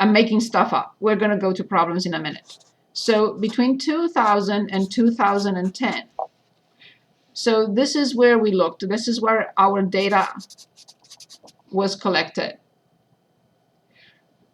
I'm making stuff up. We're going to go to problems in a minute. So between 2000 and 2010. So this is where we looked. This is where our data was collected.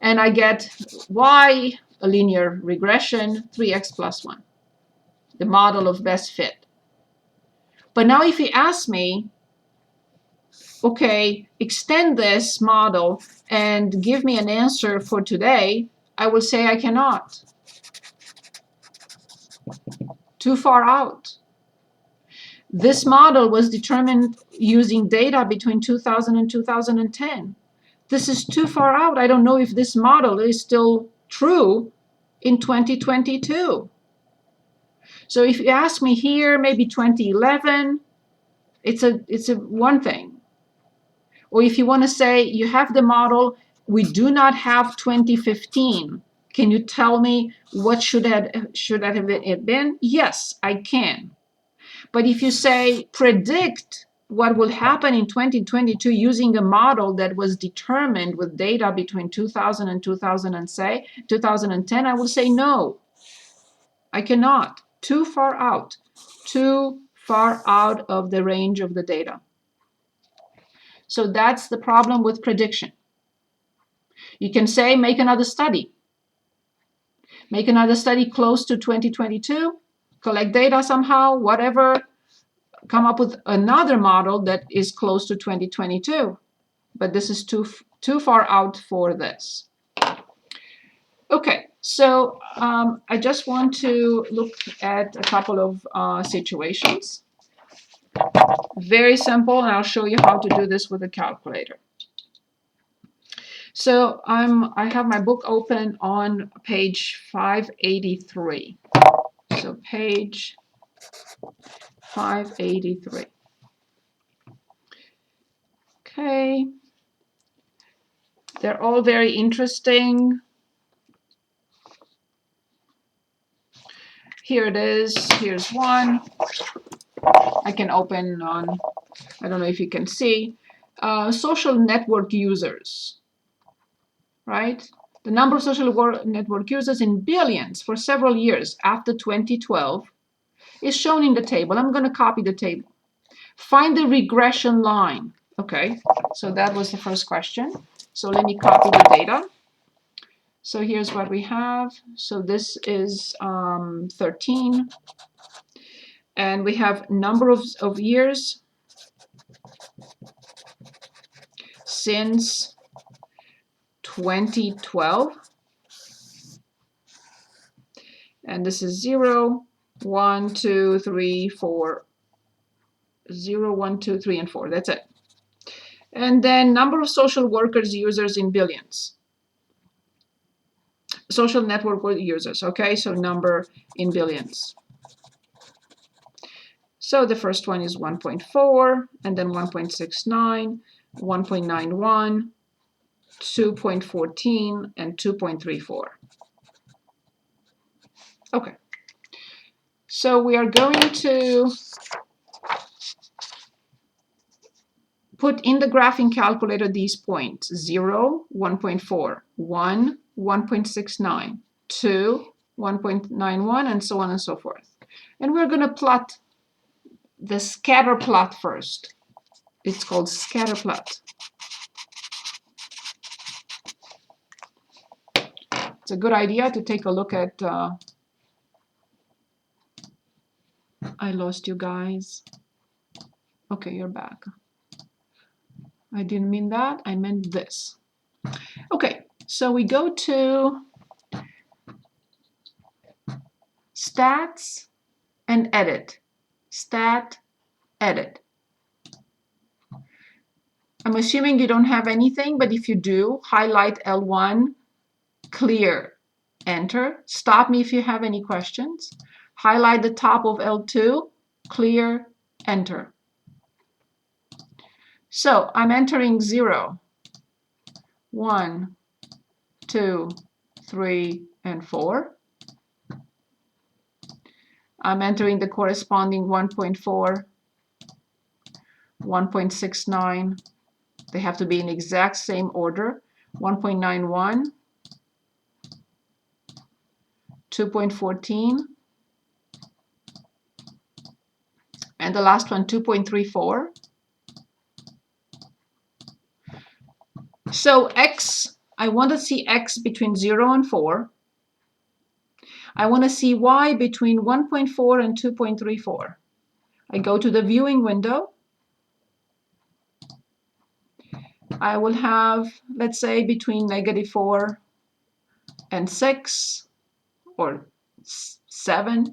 And I get y, a linear regression, 3x plus 1, the model of best fit. But now if you ask me, okay, extend this model and give me an answer for today, I will say I cannot. Too far out. This model was determined using data between 2000 and 2010. This is too far out. I don't know if this model is still true in 2022. So if you ask me here, maybe 2011, it's a one thing. Or if you want to say you have the model, we do not have 2015. Can you tell me what should have it been? Yes, I can. But if you say predict what will happen in 2022 using a model that was determined with data between 2000 and 2010, I will say no. I cannot. Too far out. Too far out of the range of the data. So that's the problem with prediction. You can say make another study. Make another study close to 2022, collect data somehow, whatever, come up with another model that is close to 2022. But this is too far out for this. Okay, so I just want to look at a couple of situations. Very simple, and I'll show you how to do this with a calculator. So I have my book open on page 583. So page 583. Okay. They're all very interesting. Here it is. Here's one. I can open on, I don't know if you can see, social network users, right? The number of social network users in billions for several years after 2012 is shown in the table. I'm going to copy the table. Find the regression line. Okay, so that was the first question. So let me copy the data. So here's what we have. So this is 13. And we have number of years since 2012. And this is 0, 1, 2, 3, 4. 0, 1, 2, 3, and 4. That's it. And then number of social workers users in billions. Social network users, okay? So number in billions. So the first one is 1.4, and then 1.69, 1.91, 2.14, and 2.34. Okay. So we are going to put in the graphing calculator these points: 0, 1.4, 1, 1.69, 2, 1.91, and so on and so forth. And we're going to plot the scatter plot first. It's called scatter plot. It's a good idea to take a look at. I lost you guys. Okay, you're back. I didn't mean that. I meant this. Okay, so we go to stats and edit. Stat, edit. I'm assuming you don't have anything, but if you do, highlight L1, clear, enter. Stop me if you have any questions. Highlight the top of L2, clear, enter. So I'm entering 0, 1, 2, 3, and 4. I'm entering the corresponding 1.4, 1.69. They have to be in exact same order. 1.91, 2.14, and the last one 2.34. So x, I want to see x between 0 and 4. I want to see y between 1.4 and 2.34. I go to the viewing window. I will have, let's say, between -4 and 6 or 7.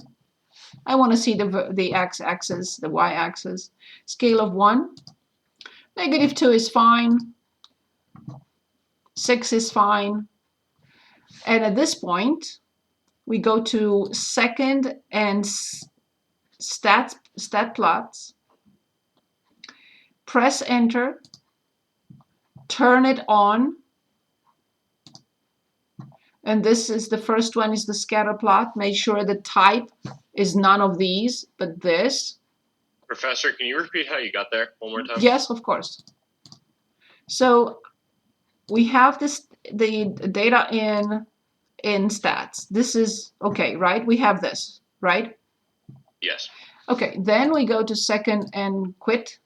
I want to see the x-axis, the y-axis. Scale of 1. -2 is fine. 6 is fine. And at this point, we go to second and stat plots. Press enter. Turn it on. And this is the first one is the scatter plot. Make sure the type is none of these, but this. Professor, can you repeat how you got there one more time? Yes, of course. So we have the data in stats. This is okay, right? We have this, right? Yes. Okay, then we go to second and quit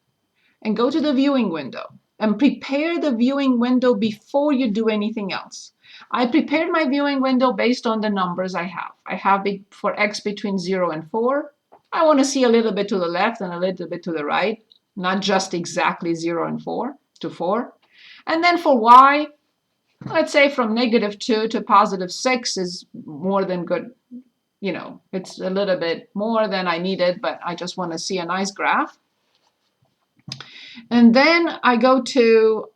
and go to the viewing window and prepare the viewing window before you do anything else. I prepared my viewing window based on the numbers I have. I have it for x between 0 and 4. I want to see a little bit to the left and a little bit to the right, not just exactly 0 and 4 to 4. And then for y, let's say from -2 to +6 is more than good. You know, it's a little bit more than I needed, but I just want to see a nice graph. And then I go to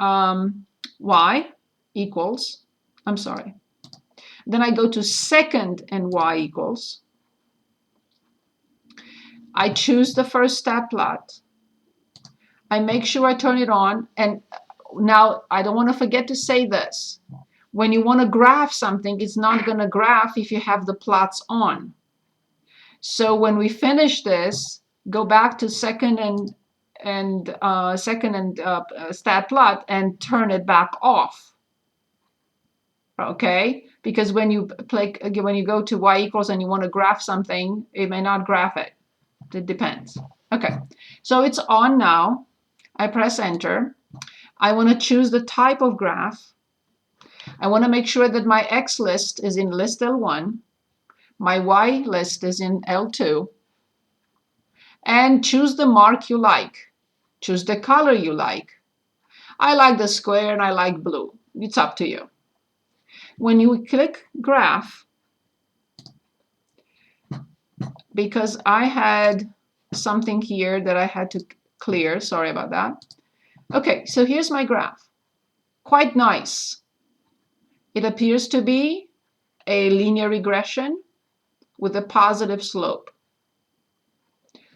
y equals, I'm sorry. Then I go to second and y equals. I choose the first stat plot. I make sure I turn it on. And now I don't want to forget to say this. When you want to graph something, it's not going to graph if you have the plots on. So when we finish this, go back to second and stat plot and turn it back off. Okay, because when you go to y equals and you want to graph something, it may not graph it. It depends. Okay, so it's on now. I press enter. I want to choose the type of graph. I want to make sure that my X list is in list L1. My Y list is in L2. And choose the mark you like. Choose the color you like. I like the square and I like blue. It's up to you. When you click graph, because I had something here that I had to clear, sorry about that. Okay, so here's my graph. Quite nice. It appears to be a linear regression with a positive slope.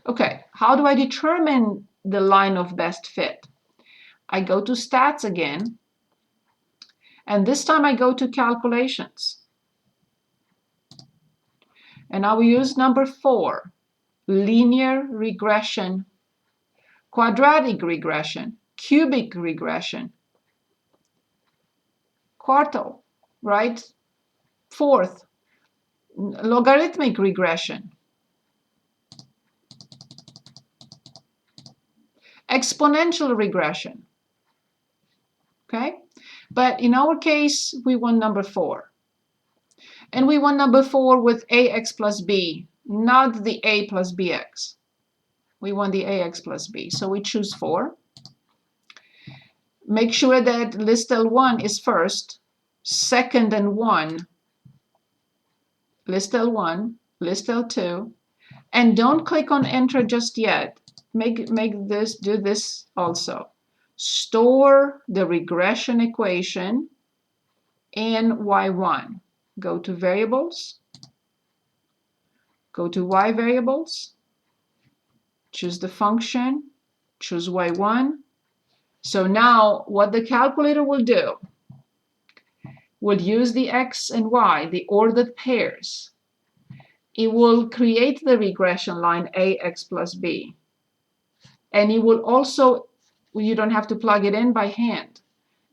Okay, how do I determine the line of best fit? I go to stats again, and this time I go to calculations. And I will use number 4, linear regression, quadratic regression, cubic regression, quartile, right? Fourth, logarithmic regression, exponential regression. Okay, but in our case, we want number 4. And we want number 4 with ax plus b, not the a plus bx. We want the ax plus b. So we choose 4. Make sure that list L1 is first, second and 1, list L1, list L2, and don't click on enter just yet. Do this also. Store the regression equation in y1. Go to variables, go to y variables, choose the function, choose y1. So now what the calculator will do, will use the x and y, the ordered pairs. It will create the regression line ax plus b. And it will also, you don't have to plug it in by hand.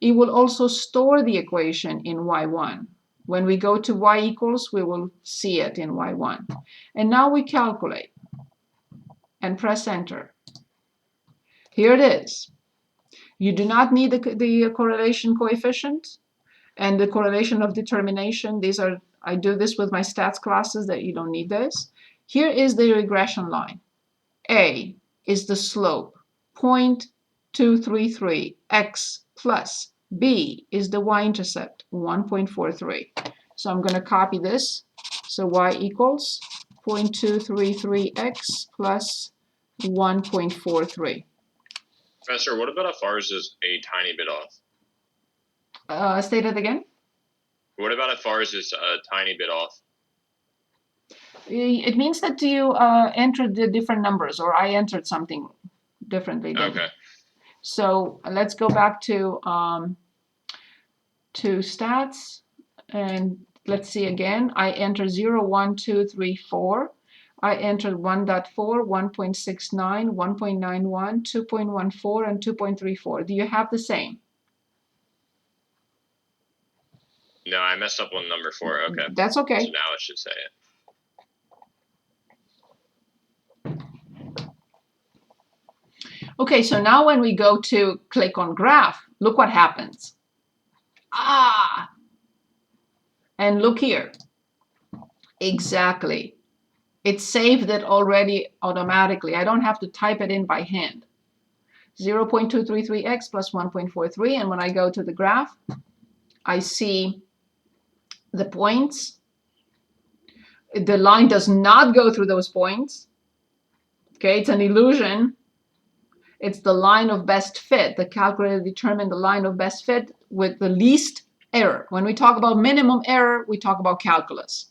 It will also store the equation in y1. When we go to y equals, we will see it in y1. And now we calculate and press enter. Here it is. You do not need the correlation coefficient and the correlation of determination. These are, I do this with my stats classes that you don't need this. Here is the regression line. A is the slope, 0.233 x plus B is the y-intercept, 1.43. So I'm going to copy this. So y equals 0.233x plus 1.43. Professor, what about if ours is a tiny bit off? State it again. What about if ours is a tiny bit off? It means that you entered the different numbers, or I entered something differently. Okay. So let's go back to stats, and let's see again. I enter 0, 1, 2, 3, 4. I entered 1.4, 1.69, 1.91, 2.14, and 2.34. Do you have the same? No, I messed up on number 4. Okay. That's okay. So now it should say it. Okay, so now when we go to click on graph, look what happens. And look here. Exactly. It saved it already automatically. I don't have to type it in by hand. 0.233x plus 1.43. And when I go to the graph, I see the points. The line does not go through those points. Okay, it's an illusion. It's the line of best fit. The calculator determined the line of best fit with the least error. When we talk about minimum error, we talk about calculus.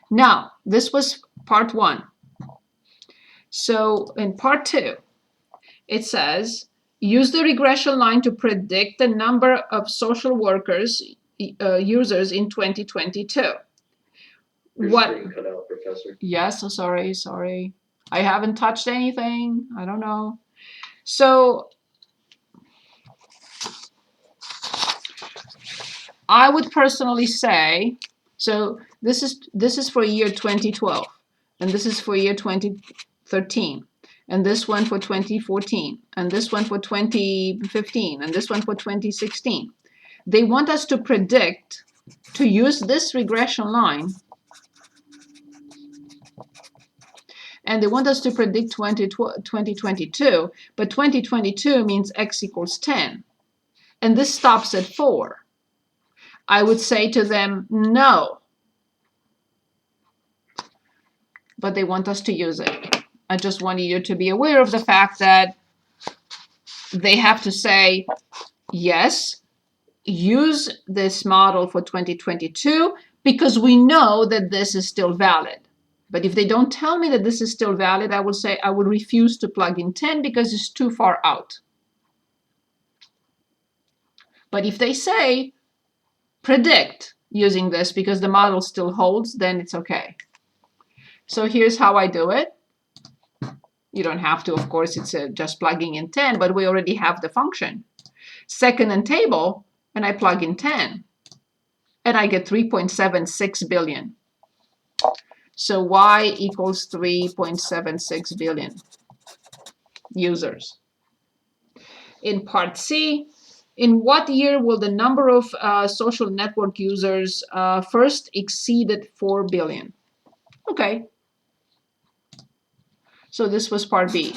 Now, this was part 1. So in part 2, it says, use the regression line to predict the number of social workers users in 2022. Your screen cut out, Professor. Yes, sorry. I haven't touched anything. I don't know. So I would personally say, so this is for year 2012, and this is for year 2013, and this one for 2014, and this one for 2015, and this one for 2016. They want us to predict, to use this regression line, and they want us to predict 2022, but 2022 means x equals 10, and this stops at 4. I would say to them, no. But they want us to use it. I just wanted you to be aware of the fact that they have to say, yes, use this model for 2022 because we know that this is still valid. But if they don't tell me that this is still valid, I will say I will refuse to plug in 10 because it's too far out. But if they say, predict using this because the model still holds, then it's okay. So here's how I do it. You don't have to, of course, it's just plugging in 10, but we already have the function. Second in table, and I plug in 10. And I get 3.76 billion. So y equals 3.76 billion users. In part C, in what year will the number of social network users first exceeded 4 billion? Okay. So this was part B.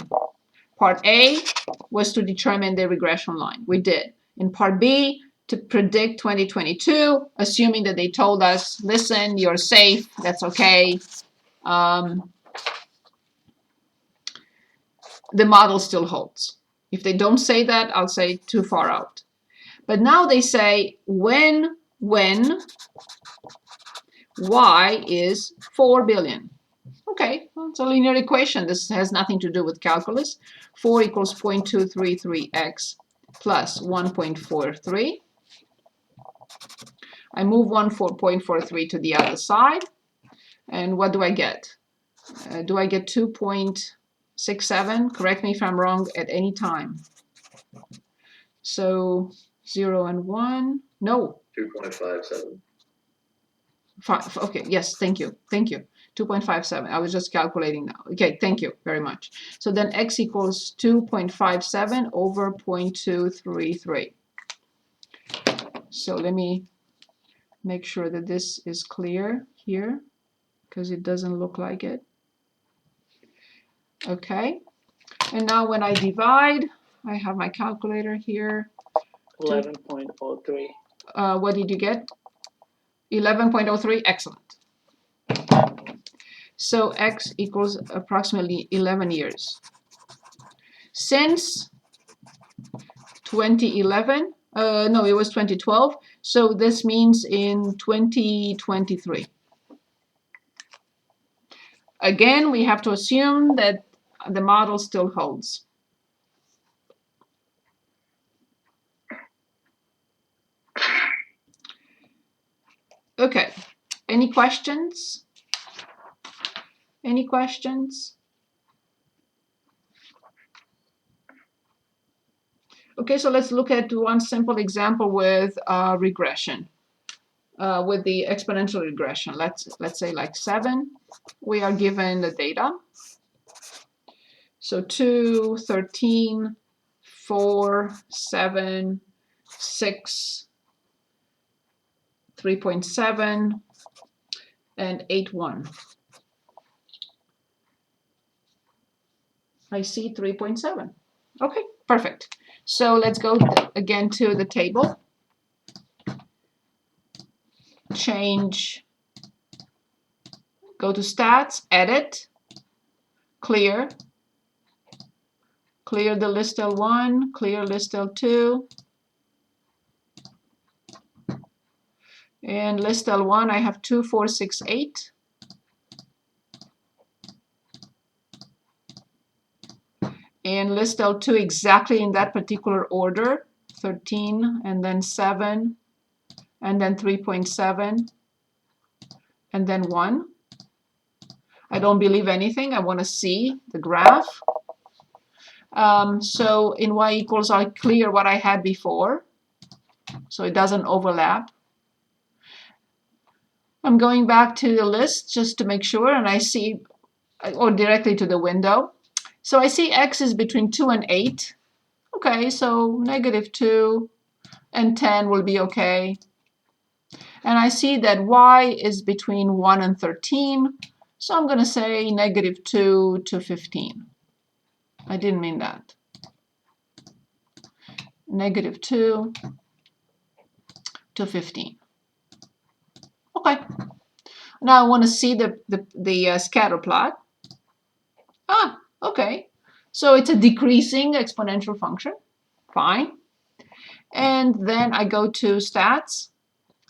Part A was to determine the regression line. We did. In part B, to predict 2022, assuming that they told us, listen, you're safe, that's okay. The model still holds. If they don't say that, I'll say too far out. But now they say when y is 4 billion. Okay, well, it's a linear equation. This has nothing to do with calculus. 4 equals 0.233x plus 1.43. I move 1.43 to the other side. And what do I get? Do I get 2.67? Correct me if I'm wrong at any time. So 0 and 1. No. 2.57. 5. Okay, yes, thank you. 2.57. I was just calculating now. Okay, thank you very much. So then x equals 2.57 over 0.233. So let me make sure that this is clear here, because it doesn't look like it. Okay, and now when I divide, I have my calculator here. 11.03. What did you get? 11.03. Excellent. So x equals approximately 11 years. Since 2011, no, it was 2012, so this means in 2023. Again, we have to assume that the model still holds. Okay, any questions? Any questions? Okay, so let's look at one simple example with regression, with the exponential regression. Let's say like 7. We are given the data. So 2, 13, 4, 7, 6, 3.7, and 8, 1. I see 3.7. Okay, perfect. So let's go again to the table. Change, go to stats, edit, clear. Clear the list L1, clear list L2. And list L1, I have 2, 4, 6, 8. And list L2 exactly in that particular order, 13, and then 7, and then 3.7, and then 1. I don't believe anything. I want to see the graph. So in y equals, I clear what I had before, so it doesn't overlap. I'm going back to the list just to make sure, and I see, or directly to the window. So I see x is between 2 and 8. Okay, so -2 and 10 will be okay. And I see that y is between 1 and 13. So I'm going to say -2 to 15. I didn't mean that. -2 to 15. Okay. Now I want to see the scatter plot. Ah, okay. So it's a decreasing exponential function. Fine. And then I go to stats.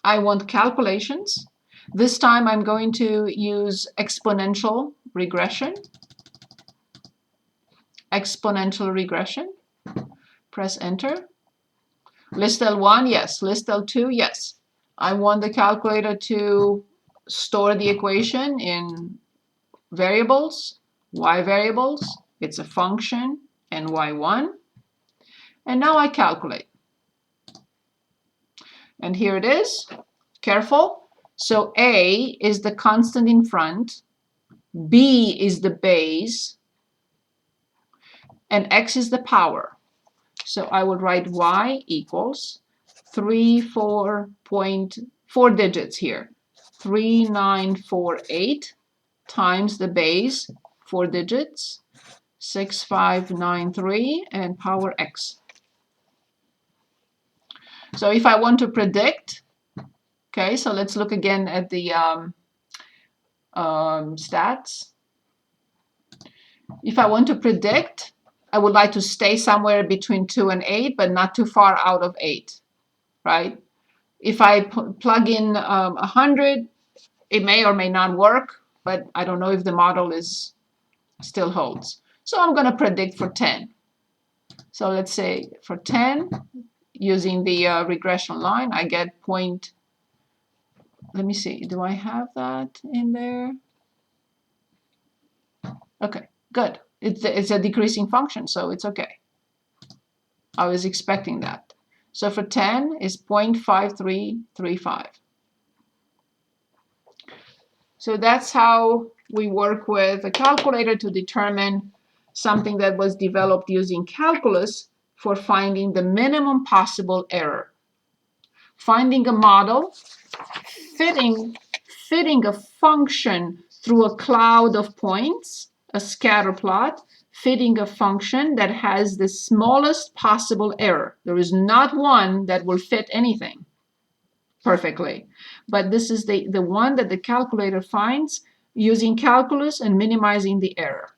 I want calculations. This time I'm going to use exponential regression. Exponential regression. Press enter. List L1, yes. List L2, yes. I want the calculator to store the equation in variables, y variables. It's a function, and y1. And now I calculate. And here it is. Careful. So A is the constant in front, B is the base, and X is the power. So I would write Y equals 4 digits here. 3948 times the base, 4 digits, 6593, and power X. So if I want to predict, okay, so let's look again at the stats. If I want to predict, I would like to stay somewhere between 2 and 8, but not too far out of 8, right? If I plug in 100, it may or may not work, but I don't know if the model still holds. So I'm going to predict for 10. So let's say for 10, using the regression line, I get point. Let me see, do I have that in there? Okay, good. It's a decreasing function, so it's okay. I was expecting that. So for 10 is 0.5335. So that's how we work with a calculator to determine something that was developed using calculus for finding the minimum possible error. Finding a model, fitting a function through a cloud of points, a scatter plot, fitting a function that has the smallest possible error. There is not one that will fit anything perfectly, but this is the one that the calculator finds using calculus and minimizing the error.